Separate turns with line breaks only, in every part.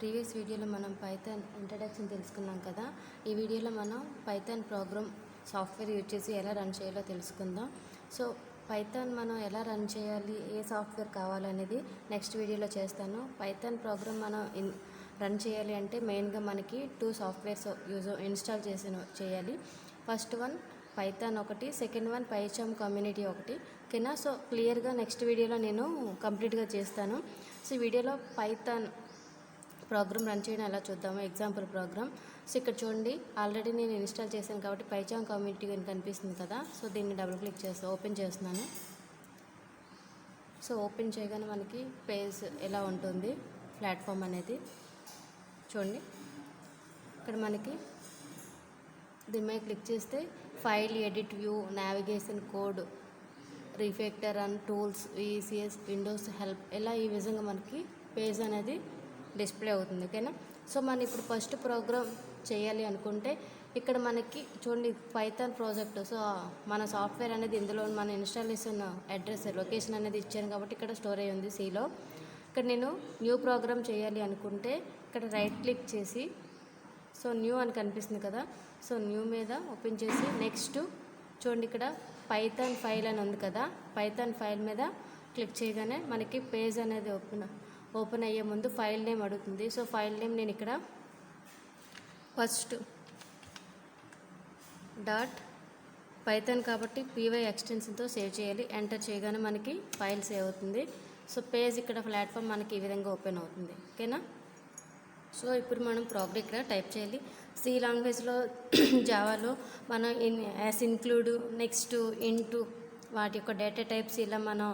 Previous వీడియోలో మనం Python introduction తెలుసుకున్నాం కదా. ఈ వీడియోలో మనం పైథాన్ ప్రోగ్రామ్ సాఫ్ట్వేర్ యూజ్ చేసి ఎలా రన్ చేయాలో తెలుసుకుందాం. సో పైథాన్ మనం ఎలా రన్ చేయాలి, ఏ సాఫ్ట్వేర్ కావాలనేది నెక్స్ట్ వీడియోలో చేస్తాను. పైథాన్ ప్రోగ్రామ్ మనం రన్ చేయాలి అంటే మెయిన్గా మనకి 2 సాఫ్ట్వేర్స్ ఇన్స్టాల్ చేయాలి. ఫస్ట్ వన్ పైథాన్ ఒకటి, సెకండ్ వన్ పైచామ్ కమ్యూనిటీ ఒకటి. ఓకేనా? సో క్లియర్గా నెక్స్ట్ వీడియోలో నేను కంప్లీట్గా చేస్తాను. సో ఈ వీడియోలో పైథాన్ ప్రోగ్రామ్ రన్ చేయడం ఎలా చూద్దాము, ఎగ్జాంపుల్ ప్రోగ్రామ్. సో ఇక్కడ చూడండి, ఆల్రెడీ నేను ఇన్స్టాల్ చేశాను కాబట్టి పైచామ్ కమ్యూనిటీ అని కనిపిస్తుంది కదా. సో దీన్ని డబుల్ క్లిక్ చేసి ఓపెన్ చేస్తున్నాను. సో ఓపెన్ చేయగానే మనకి పేజ్ ఎలా ఉంటుంది, ప్లాట్ఫామ్ అనేది చూడండి. ఇక్కడ మనకి దీని మీద క్లిక్ చేస్తే file, edit, view, navigation, code, refactor and tools, ECS, windows, help, ఇలా ఈ విధంగా మనకి పేజ్ అనేది డిస్ప్లే అవుతుంది. ఓకేనా? సో మనం ఇప్పుడు ఫస్ట్ ప్రోగ్రామ్ చేయాలి అనుకుంటే ఇక్కడ మనకి చూడండి పైథాన్ ప్రాజెక్ట్. సో మన సాఫ్ట్వేర్ అనేది ఇందులో మన ఇన్స్టాలేషన్ అడ్రస్, లొకేషన్ అనేది ఇచ్చాను కాబట్టి ఇక్కడ స్టోర్ అయ్యి ఉంది సిలో. ఇక్కడ నేను న్యూ ప్రోగ్రామ్ చేయాలి అనుకుంటే ఇక్కడ రైట్ క్లిక్ చేసి సో న్యూ అని కనిపిస్తుంది కదా. సో న్యూ మీద ఓపెన్ చేసి నెక్స్ట్ చూడండి ఇక్కడ పైథాన్ ఫైల్ అని ఉంది కదా. పైథాన్ ఫైల్ మీద క్లిక్ చేయగానే మనకి పేజ్ అనేది ఓపెన్ అయ్యే ముందు ఫైల్ నేమ్ అడుగుతుంది. సో ఫైల్ నేమ్ నేను ఇక్కడ ఫస్ట్ డాట్ పైథాన్ కాబట్టి పీవై ఎక్స్టెన్షన్తో సేవ్ చేయాలి. ఎంటర్ చేయగానే మనకి ఫైల్ సేవ్ అవుతుంది. సో పేజ్ ఇక్కడ ప్లాట్ఫామ్ మనకి ఈ విధంగా ఓపెన్ అవుతుంది. ఓకేనా? సో ఇప్పుడు మనం ప్రోగ్రామ్ ఇక్కడ టైప్ చేయాలి. సి లాంగ్వేజ్లో జావాలో మనం యాస్ ఇన్క్లూడ్, నెక్స్ట్, ఇంటూ వాటి యొక్క డేటా టైప్స్ ఇలా మనం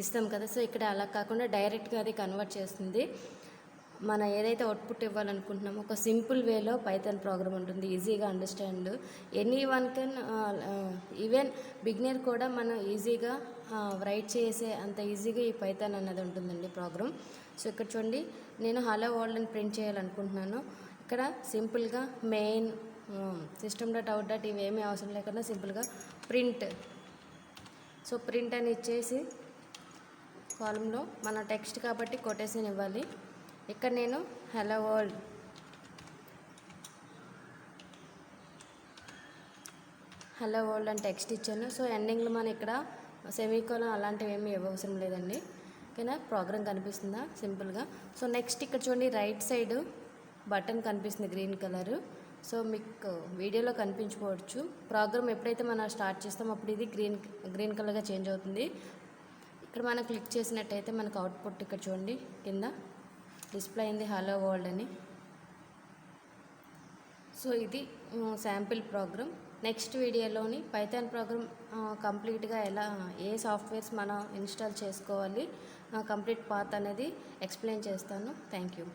ఇస్తాం కదా. సో ఇక్కడ అలా కాకుండా డైరెక్ట్గా అది కన్వర్ట్ చేస్తుంది. మనం ఏదైతే అవుట్పుట్ ఇవ్వాలనుకుంటున్నామో ఒక సింపుల్ వేలో పైథాన్ ప్రోగ్రామ్ ఉంటుంది, ఈజీగా understand. Any one can, even beginner కూడా మనం ఈజీగా రైట్ చేసే అంత ఈజీగా ఈ పైథాన్ అన్నది ఉంటుందండి ప్రోగ్రామ్. సో ఇక్కడ చూడండి, నేను హలో వరల్డ్ అని ప్రింట్ చేయాలనుకుంటున్నాను. ఇక్కడ సింపుల్గా main system dot out dot ఇవేమీ అవసరం లేకుండా సింపుల్గా ప్రింట్. సో ప్రింట్ అని ఇచ్చేసి కాలంలో మన టెక్స్ట్ కాబట్టి కొటేషన్ ఇవ్వాలి. ఇక్కడ నేను హలో వరల్డ్ అని టెక్స్ట్ ఇచ్చాను. సో ఎండింగ్లో మనం ఇక్కడ సెమీకోలన్ అలాంటివి ఏమీ అవసరం లేదండి. ఓకేనా? ప్రోగ్రామ్ కనిపిస్తుందా సింపుల్గా. సో నెక్స్ట్ ఇక్కడ చూడండి, రైట్ సైడ్ బటన్ కనిపిస్తుంది గ్రీన్ కలరు. సో మీకు వీడియోలో కనిపించుకోవచ్చు. ప్రోగ్రామ్ ఎప్పుడైతే మనం స్టార్ట్ చేస్తామో అప్పుడు ఇది గ్రీన్ కలర్గా చేంజ్ అవుతుంది. ఇక్కడ మనం క్లిక్ చేసినట్టయితే మనకు అవుట్పుట్ ఇక్కడ చూడండి కింద డిస్ప్లే అయింది హలో వరల్డ్ అని. సో ఇది శాంపిల్ ప్రోగ్రామ్. నెక్స్ట్ వీడియోలోని పైథాన్ ప్రోగ్రామ్ కంప్లీట్గా ఎలా, ఏ సాఫ్ట్వేర్స్ మనం ఇన్స్టాల్ చేసుకోవాలి, కంప్లీట్ పాత్ అనేది ఎక్స్ప్లెయిన్ చేస్తాను. Thank you.